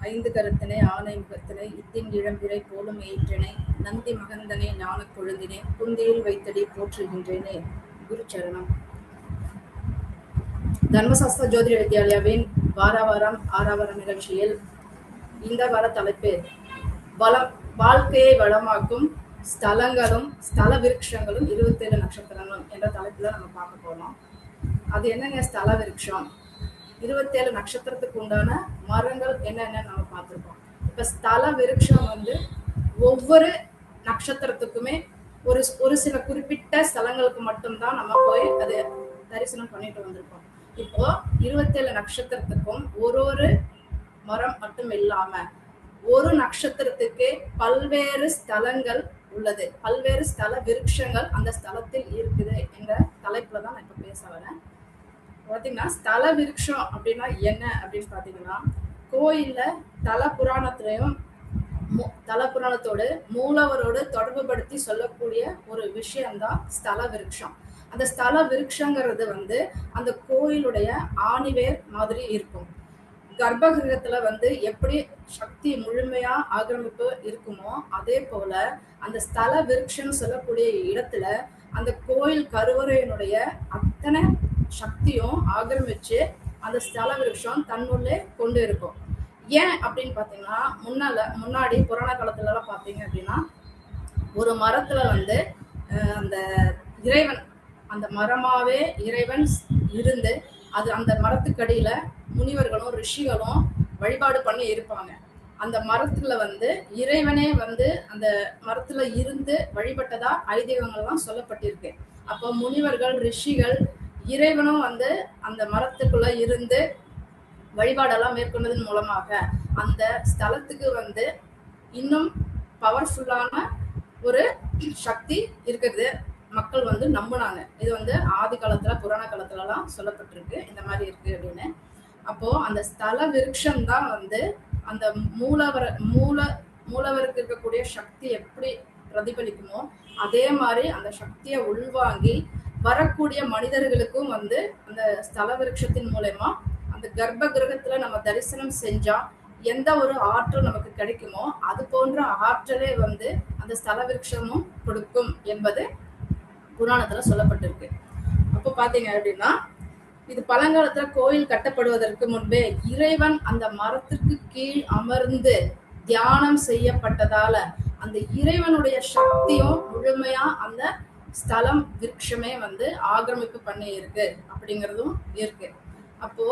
ஐந்து கருத்தினை ஆனை முகத்தினை இத்தின் இளம்பிறை போலும் எயிற்றினை நந்தி மகந்தனை ஞான கொழுந்தினை குந்தியில் வைத்தடி போற்றுகின்றேனே. குரு சரணம். தர்மசாஸ்திர ஜோதிட வித்யாலயாவின் வாரம் 6வது நிகழ்ச்சியில் இந்த வார தலைப்பு வாழ்க்கையை வளமாக்கும் ஸ்தலங்களும் ஸ்தல விருட்சங்களும் 27 நட்சத்திரங்களும் என்ற தலைப்புல நம்ம பார்க்க போறோம். அது என்னங்க ஸ்தல விருட்சம்? 27 நட்சத்திரத்துக்கு உண்டான மரங்கள் என்னென்ன நம்ம பார்த்துருக்கோம். இப்ப ஸ்தல விருட்சம் ஒவ்வொரு நட்சத்திரத்துக்குமே ஒரு சில குறிப்பிட்ட ஸ்தலங்களுக்கு மட்டும்தான் நம்ம போய் அதை தரிசனம் பண்ணிட்டு வந்திருக்கோம். இப்போ 27 நட்சத்திரத்துக்கும் ஒரு மரம் மட்டும் இல்லாம ஒரு நட்சத்திரத்துக்கு பல்வேறு ஸ்தலங்கள் உள்ளது, பல்வேறு ஸ்தல விருட்சங்கள் அந்த ஸ்தலத்தில் இருக்குது என்ற தலைப்புல தான் நான் இப்ப பேச வரேன். பாத்தீங்கன்னா ஸ்தல விருட்சம் அப்படின்னா என்ன அப்படின்னு பாத்தீங்கன்னா, கோயில்ல தல புராணத்தோடு மூலவரோடு தொடர்பு படுத்தி சொல்லக்கூடிய ஒரு விஷயம்தான் ஸ்தல விருட்சம். அந்த ஸ்தல விருட்சங்கிறது அந்த கோயிலுடைய ஆணிவேர் மாதிரி இருக்கும். கர்ப்பகிரகத்துல எப்படி சக்தி முழுமையா ஆக்கிரமிப்பு இருக்குமோ அதே போல அந்த ஸ்தல விருட்சம் சொல்லக்கூடிய இடத்துல அந்த கோயில் கருவறையினுடைய அத்தனை சக்தியும் ஆக்கிரமிச்சு அந்த ஸ்தல விருட்சம் தன்னுள்ளே கொண்டு இருக்கும். ஏன் அப்படின்னு பாத்தீங்கன்னா, முன்னாடி புராண காலத்துல எல்லாம் பாத்தீங்க அப்படின்னா, ஒரு மரத்துல அந்த இறைவன், அந்த மரமாவே இறைவன் இருந்து அது அந்த மரத்துக்கடியில முனிவர்களும் ரிஷிகளும் வழிபாடு பண்ணி இருப்பாங்க. அந்த மரத்துல இறைவனே அந்த மரத்துல இருந்து வழிபட்டதா ஐதீகங்கள்லாம் சொல்லப்பட்டிருக்கு. அப்போ முனிவர்கள் ரிஷிகள் இறைவனும் அந்த மரத்துக்குள்ள இருந்து வழிபாடெல்லாம் மேற்கொண்டதன் மூலமாக அந்த ஸ்தலத்துக்கு இன்னும் பவர்ஃபுல்லான ஒரு சக்தி இருக்கிறது மக்கள் நம்பினாங்க. இது ஆதி காலத்துல புராண காலத்துல எல்லாம் சொல்லப்பட்டிருக்கு இந்த மாதிரி இருக்கு அப்படின்னு. அப்போ அந்த ஸ்தல விருட்சம் தான் அந்த மூலவருக்கு இருக்கக்கூடிய சக்தி எப்படி பிரதிபலிக்குமோ அதே மாதிரி அந்த சக்தியை உள்வாங்கி வரக்கூடிய மனிதர்களுக்கும் அந்த ஸ்தல விருட்சத்தின் மூலமா அந்த கர்ப்ப கிரகத்துல நம்ம தரிசனம் செஞ்சா எந்த ஒரு ஆற்றல் நமக்கு கிடைக்குமோ அது போன்ற ஆற்றலே அந்த ஸ்தல விருட்சமும் கொடுக்கும் என்பது புராணத்துல சொல்லப்பட்டிருக்கு. அப்போ பாத்தீங்க அப்படின்னா, இது பழங்காலத்துல கோயில் கட்டப்படுவதற்கு முன்பே இறைவன் அந்த மரத்திற்கு கீழ் அமர்ந்து தியானம் செய்யப்பட்டதால அந்த இறைவனுடைய சக்தியும் முழுமையா அந்த ஸ்தலம் விருட்சமே ஆக்கிரமிப்பு பண்ணி இருக்கு அப்படிங்கிறதும் இருக்கு. அப்போ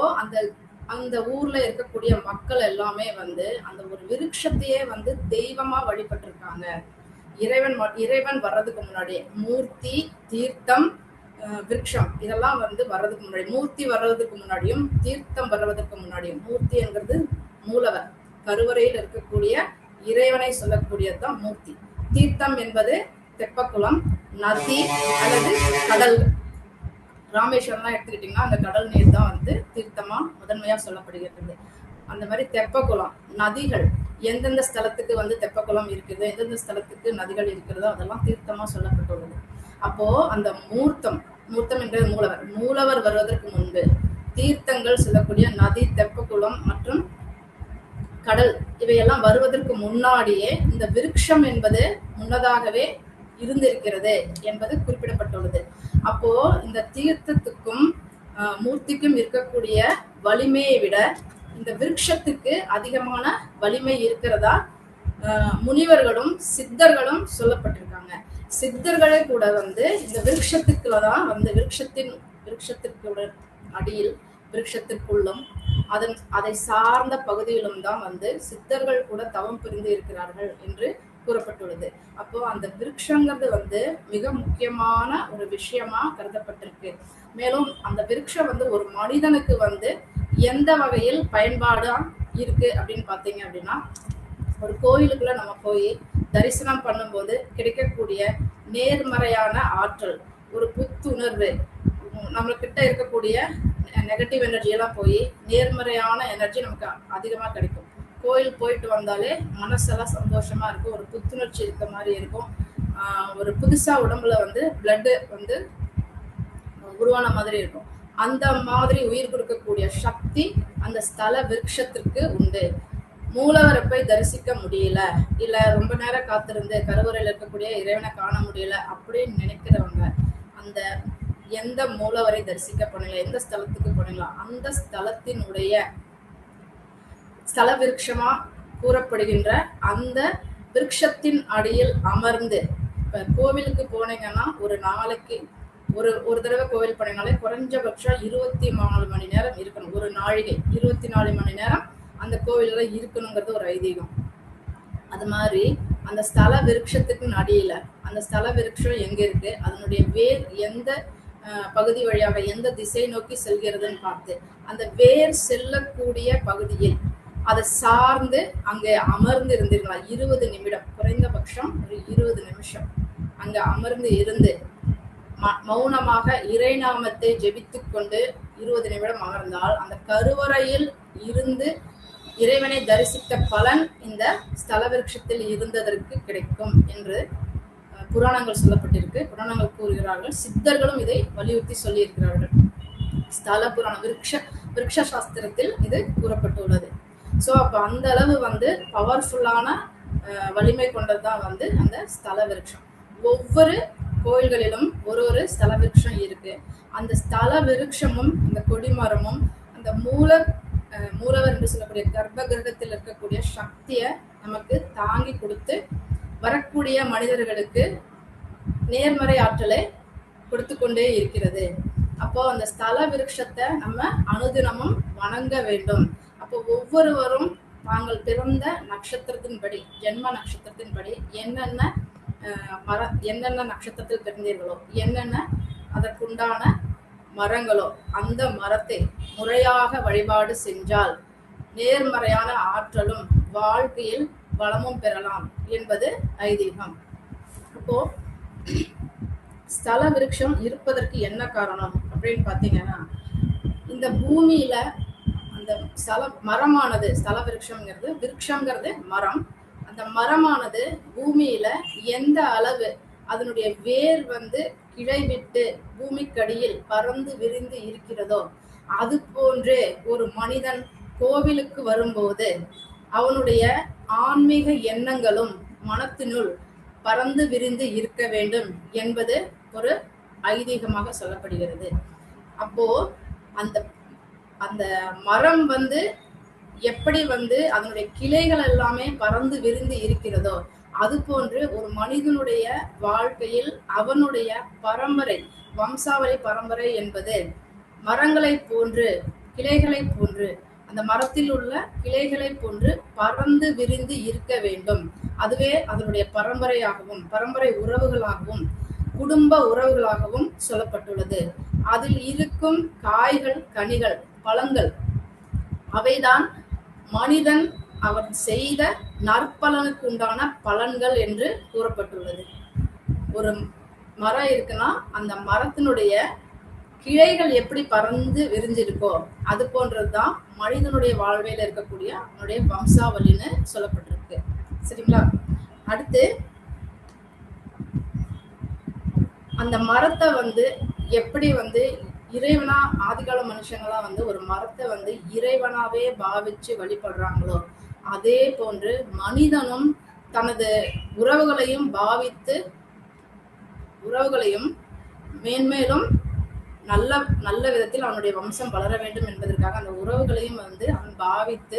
அந்த ஊர்ல இருக்கக்கூடிய மக்கள் எல்லாமே அந்த ஒரு விருட்சத்தையே தெய்வமா வழிபட்டிருக்காங்க. இறைவன் வர்றதுக்கு முன்னாடி மூர்த்தி, தீர்த்தம், விருட்சம் இதெல்லாம் வர்றதுக்கு முன்னாடி, மூர்த்தி வர்றதுக்கு முன்னாடியும் தீர்த்தம் வர்றதுக்கு முன்னாடியும், மூர்த்தி என்கிறது மூலவர், கருவறையில் இருக்கக்கூடிய இறைவனை சொல்லக்கூடியதுதான் மூர்த்தி. தீர்த்தம் என்பது தெப்பக்குளம், நதி அல்லது கடல். ராமேஸ்வரம்லாம் எடுத்துக்கிட்டீங்கன்னா அந்த கடல் நீர் தான் தீர்த்தமா முதன்மையா சொல்லப்படுகிறது. அந்த மாதிரி தெப்பக்குளம், நதிகள், எந்தெந்த ஸ்தலத்துக்கு தெப்பக்குளம் இருக்குது, எந்தெந்த ஸ்தலத்துக்கு நதிகள் இருக்கிறதோ அதெல்லாம் தீர்த்தமா சொல்லப்பட்டுள்ளது. அப்போ அந்த மூர்த்தம் என்கிறது மூலவர் வருவதற்கு முன்பு தீர்த்தங்கள் சொல்லக்கூடிய நதி, தெப்பக்குளம் மற்றும் கடல் இவையெல்லாம் வருவதற்கு முன்னாடியே இந்த விருட்சம் என்பது முன்னதாகவே இருந்திருக்கிறது என்பது குறிப்பிடப்பட்டுள்ளது. அப்போ இந்த தீர்த்தத்துக்கும் மூர்த்திக்கும் இருக்கக்கூடிய வலிமையை விட இந்த விருட்சத்துக்கு அதிகமான வலிமை இருக்கிறதா முனிவர்களும் சித்தர்களும் சொல்லப்பட்டிருக்காங்க. சித்தர்களே கூட இந்த விருட்சத்துக்குள்ளதான் விருட்சத்திற்குள்ள அடியில், விருட்சத்திற்குள்ளும் அதை சார்ந்த பகுதியிலும் தான் சித்தர்கள் கூட தவம் புரிந்து இருக்கிறார்கள் என்று கூறப்பட்டுள்ளது. அப்போ அந்த விருட்சங்கிறது மிக முக்கியமான ஒரு விஷயமா கருதப்பட்டிருக்கு. மேலும் அந்த விருட்சம் ஒரு மனிதனுக்கு எந்த வகையில் பயன்பாடா இருக்கு அப்படின்னு பாத்தீங்க அப்படின்னா, ஒரு கோயிலுக்குள்ள நம்ம போய் தரிசனம் பண்ணும்போது கிடைக்கக்கூடிய நேர்மறையான ஆற்றல், ஒரு புத்துணர்வு, நம்மகிட்ட இருக்கக்கூடிய நெகட்டிவ் எனர்ஜி எல்லாம் போய் நேர்மறையான எனர்ஜி நமக்கு அதிகமா கிடைக்கும். கோயில் போயிட்டு வந்தாலே மனசெல்லாம் சந்தோஷமா இருக்கும், ஒரு புத்துணர்ச்சி இருக்க மாதிரி இருக்கும். ஒரு புதுசா உடம்புல பிளட் உருவான மாதிரி இருக்கும். அந்த மாதிரி உயிர் கொடுக்கக்கூடிய சக்தி அந்த ஸ்தல விருட்சத்திற்கு உண்டு. மூலவரை போய் தரிசிக்க முடியல, இல்ல ரொம்ப நேரம் காத்திருந்து கருவறையில் இருக்கக்கூடிய இறைவனை காண முடியல அப்படின்னு நினைக்கிறவங்க அந்த எந்த மூலவரை தரிசிக்க போனீங்களா, எந்த ஸ்தலத்துக்கு போனீங்களா, அந்த ஸ்தலத்தினுடைய ஸ்தல விருட்சமா கூறப்படுகின்ற அந்த விருட்சத்தின் அடியில் அமர்ந்து, இப்ப கோவிலுக்கு போனீங்கன்னா ஒரு நாளைக்கு ஒரு தடவை கோவில் போனீங்கனாலே குறைஞ்சபட்சம் 24 மணி நேரம் இருக்கணும். ஒரு நாழிகை 24 மணி நேரம் அந்த கோவில்ல இருக்கணுங்கிறது ஒரு ஐதீகம். அது மாதிரி அந்த ஸ்தல விருட்சத்துக்கு அடியில அந்த ஸ்தல விருட்சம் எங்க இருக்கு, அதனுடைய வேர் எந்த பகுதி வழியாக எந்த திசை நோக்கி செல்கிறதுன்னு பார்த்து அந்த வேர் செல்லக்கூடிய பகுதியில் அதை சார்ந்து அங்கே அமர்ந்து இருந்தீர்களா 20 நிமிடம், குறைந்தபட்சம் ஒரு 20 நிமிஷம் அங்க அமர்ந்து இருந்து மௌனமாக இறைநாமத்தை ஜெபித்து கொண்டு 20 நிமிடம் அமர்ந்தால் அந்த கருவறையில் இருந்து இறைவனை தரிசித்த பலன் இந்த ஸ்தல விருட்சத்தில் இருந்ததற்கு கிடைக்கும் என்று புராணங்கள் சொல்லப்பட்டிருக்கு. புராணங்கள் கூறுகிறார்கள், சித்தர்களும் இதை வலியுறுத்தி சொல்லி இருக்கிறார்கள். ஸ்தல புராணம் விருட்ச சாஸ்திரத்தில் இது கூறப்பட்டுள்ளது. ஸோ அப்போ அந்த அளவு பவர்ஃபுல்லான வலிமை கொண்டதுதான் அந்த ஸ்தல விருட்சம். ஒவ்வொரு கோயில்களிலும் ஒரு ஸ்தல விருட்சம் இருக்கு. அந்த ஸ்தல விருட்சமும் அந்த கொடிமரமும் அந்த மூலவர் என்று சொல்லக்கூடிய கர்ப்ப கிரகத்தில் இருக்கக்கூடிய சக்தியை நமக்கு தாங்கி கொடுத்து வரக்கூடிய மனிதர்களுக்கு நேர்மறை ஆற்றலை கொடுத்து கொண்டே இருக்கிறது. அப்போ அந்த ஸ்தல விருட்சத்தை நம்ம அனுதினமும் வணங்க வேண்டும். அப்போ ஒவ்வொருவரும் தாங்கள் பிறந்த நட்சத்திரத்தின்படி, ஜென்ம நட்சத்திரத்தின்படி என்னென்ன நட்சத்திரத்தில் பிறந்தீர்களோ, என்னென்ன அதற்குண்டான மரங்களோ அந்த மரத்தை முறையாக வழிபாடு செஞ்சால் நேர்மறையான ஆற்றலும் வாழ்க்கையில் வளமும் பெறலாம் என்பது ஐதீகம். அப்போ ஸ்தல விருட்சம் இருப்பதற்கு என்ன காரணம் அப்படின்னு பார்த்தீங்கன்னா, இந்த பூமியில அந்த மரமானது, ஸ்தல விருட்சம்ங்கிறது, விருட்சம்ங்கிறது மரம், அந்த மரமானது பூமியில எந்த அளவு அதனுடைய வேர் கிளை விட்டு பூமிக்கடியில் பறந்து விரிந்து இருக்கிறதோ அது போன்றே ஒரு மனிதன் கோவிலுக்கு வரும்போது அவனுடைய ஆன்மீக எண்ணங்களும் மனத்தினுள் பறந்து விரிந்து இருக்க வேண்டும் என்பது ஒரு ஐதீகமாக சொல்லப்படுகிறது. அப்போ அந்த அந்த மரம் எப்படி அதனுடைய கிளைகள் எல்லாமே பறந்து விரிந்து இருக்கிறதோ அது போன்று ஒரு மனிதனுடைய வாழ்க்கையில் அவனுடைய பரம்பரை, வம்சாவளி பரம்பரை என்பது மரங்களை போன்று, கிளைகளை போன்று, அந்த மரத்தில் உள்ள கிளைகளை போன்று பறந்து விரிந்து இருக்க வேண்டும். அதுவே அதனுடைய பரம்பரையாகவும் பரம்பரை உறவுகளாகவும் குடும்ப உறவுகளாகவும் சொல்லப்பட்டுள்ளது. அதில் இருக்கும் காய்கள், கனிகள், பழங்கள் அவைதான் மனிதன் அவர் செய்த நற்பலனுக்கு உண்டான பலன்கள் என்று கூறப்பட்டுள்ளது. ஒரு மரம் இருக்குன்னா அந்த மரத்தினுடைய கிளைகள் எப்படி பறந்து விரிஞ்சிருக்கோ அது போன்றதுதான் மனிதனுடைய வாழ்வையில் இருக்கக்கூடிய அவனுடைய வம்சாவளின்னு சொல்லப்பட்டிருக்கு. சரிங்களா? அடுத்து அந்த மரத்தை எப்படி இறைவனா, ஆதிகால மனுஷங்களா ஒரு மரத்தை இறைவனாவே பாவிச்சு வழிபடுறாங்களோ அதே போன்று மனிதனும் தனது உறவுகளையும் பாவித்து உறவுகளையும் மேன்மேலும் நல்ல நல்ல விதத்தில் அவனுடைய வம்சம் வளர வேண்டும் என்பதற்காக அந்த உறவுகளையும் அவன் பாவித்து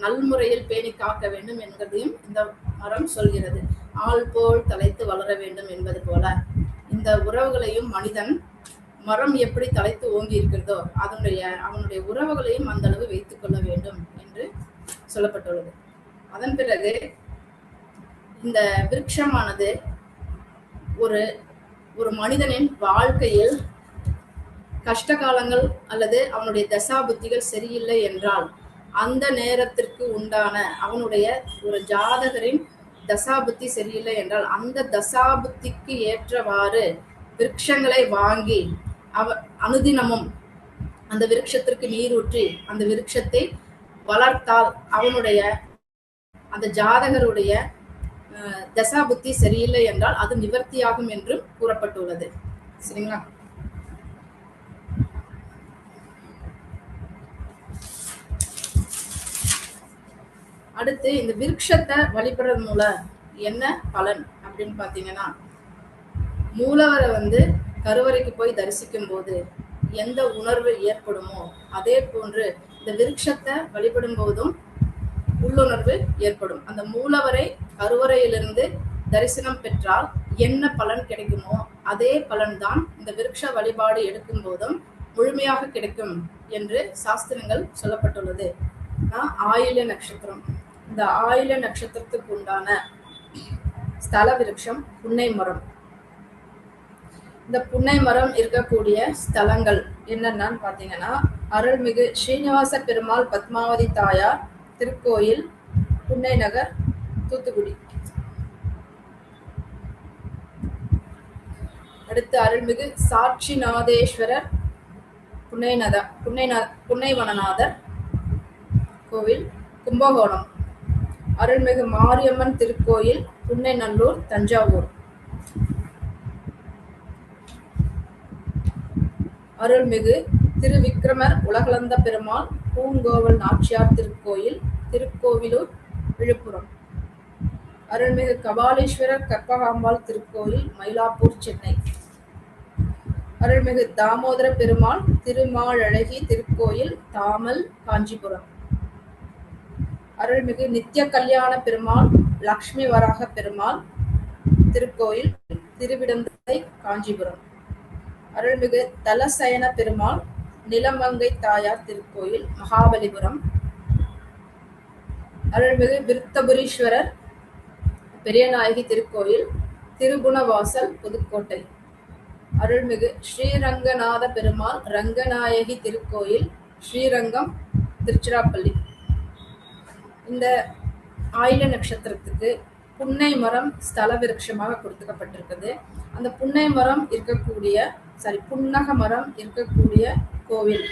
நல்முறையில் பேணி காக்க வேண்டும் என்கிறதையும் இந்த மரம் சொல்கிறது. ஆள் போல் தலைத்து வளர வேண்டும் என்பது போல இந்த உறவுகளையும் மரம் எப்படி தலைத்து ஓங்கி இருக்கிறதோ அவனுடைய உறவுகளையும் அந்த அளவு வைத்துக் கொள்ள வேண்டும் என்று சொல்லப்பட்டுள்ளது. அதன் பிறகு இந்த விருட்சமானது ஒரு மனிதனின் வாழ்க்கையில் கஷ்ட காலங்கள் அல்லது அவனுடைய தசாபுத்திகள் சரியில்லை என்றால் அந்த நேரத்திற்கு உண்டான அவனுடைய ஒரு ஜாதகரின் தசாபுத்தி சரியில்லை என்றால் அந்த தசாபுத்திக்கு ஏற்றவாறு விருட்சங்களை வாங்கி அனுதினமும் அந்த விருட்சத்திற்கு நீரூற்றி அந்த விருட்சத்தை வளர்த்தால் அவனுடைய அந்த ஜாதகருடைய தசாபுத்தி சரியில்லை என்றால் அது நிவர்த்தியாகும் என்றும் கூறப்பட்டுள்ளது. சரிங்களா? அடுத்து இந்த விருட்சத்தை வழிபடுறது மூலம் என்ன பலன் அப்படின்னு பாத்தீங்கன்னா, மூலவரை வந்து கருவறைக்கு போய் தரிசிக்கும் போது எந்த உணர்வு ஏற்படுமோ அதே போன்று இந்த விருட்சத்தை வழிபடும் போதும் உள்ளுணர்வு ஏற்படும். அந்த மூலவரை கருவறையிலிருந்து தரிசனம் பெற்றால் என்ன பலன் கிடைக்குமோ அதே பலன்தான் இந்த விருட்ச வழிபாடு எடுக்கும் போதும் முழுமையாக கிடைக்கும் என்று சாஸ்திரங்கள் சொல்லப்பட்டுள்ளது. ஆயில்ய நட்சத்திரம். இந்த ஆயில்ய நட்சத்திரத்துக்கு உண்டான ஸ்தல விருட்சம் புன்னை மரம். இந்த புன்னை மரம் இருக்கக்கூடிய ஸ்தலங்கள் என்னென்னு பாத்தீங்கன்னா, அருள்மிகு ஸ்ரீனிவாச பெருமாள் பத்மாவதி தாயார் திருக்கோயில், புன்னை நகர், தூத்துக்குடி. அடுத்து அருள்மிகு சாட்சிநாதேஸ்வரர் புன்னைவனநாதர் கோவில், கும்பகோணம். அருள்மிகு மாரியம்மன் திருக்கோயில், புன்னைநல்லூர், தஞ்சாவூர். அருள்மிகு திருவிக்கிரமர் உலகளந்த பெருமாள் பூங்கோவல் நாச்சியார் திருக்கோயில், திருக்கோவிலூர், விழுப்புரம். அருள்மிகு கபாலீஸ்வரர் கற்பகாம்பாள் திருக்கோயில், மயிலாப்பூர், சென்னை. அருள்மிகு தாமோதர பெருமாள் திருமாழழகி திருக்கோயில், தாமல், காஞ்சிபுரம். அருள்மிகு நித்திய கல்யாண பெருமாள் லக்ஷ்மி வராக பெருமாள் திருக்கோயில், திருவிடந்தை, காஞ்சிபுரம். அருள்மிகு தலசயன பெருமாள் நிலமங்கை தாயார் திருக்கோயில், மகாபலிபுரம். அருள்மிகு விருத்தபுரீஸ்வரர் பெரியநாயகி திருக்கோயில், திருகுணவாசல், புதுக்கோட்டை. அருள்மிகு ஸ்ரீரங்கநாத பெருமாள் ரங்கநாயகி திருக்கோயில், ஸ்ரீரங்கம், திருச்சிராப்பள்ளி. இந்த ஆயில்ய நட்சத்திரத்துக்கு புன்னை மரம் ஸ்தல விருட்சமாக கொடுக்கப்பட்டிருக்குது. அந்த புன்னை மரம் புன்னக மரம் இருக்கக்கூடிய கோவில்,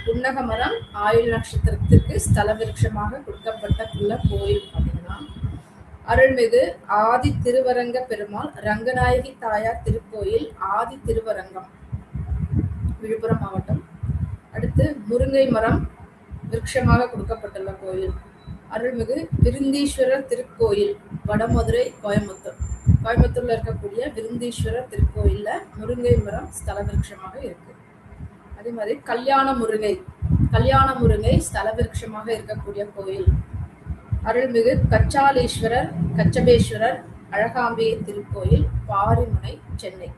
புன்னக மரம் ஆயுள் நட்சத்திரத்துக்கு ஸ்தல விருட்சமாக கொடுக்கப்பட்டுள்ள கோயில் அப்படின்னா, அருள்மிகு ஆதி திருவரங்க பெருமாள் ரங்கநாயகி தாயார் திருக்கோயில், ஆதி திருவரங்கம், விழுப்புரம் மாவட்டம். அடுத்து முருங்கை மரம் விருட்சமாக கொடுக்கப்பட்டுள்ள கோயில், அருள்மிகு விருந்தீஸ்வரர் திருக்கோயில், வடமதுரை, கோயம்புத்தூர். கோயம்புத்தூர்ல இருக்கக்கூடிய விருந்தீஸ்வரர் திருக்கோயில்ல முருங்கை மரம் ஸ்தல விருட்சமாக இருக்கு. அதே மாதிரி கல்யாண முருங்கை ஸ்தல விருட்சமாக இருக்கக்கூடிய கோயில், அருள்மிகு கச்சாலீஸ்வரர் கச்சபேஸ்வரர் அழகாம்பிகை திருக்கோயில், பாரிமுனை, சென்னை.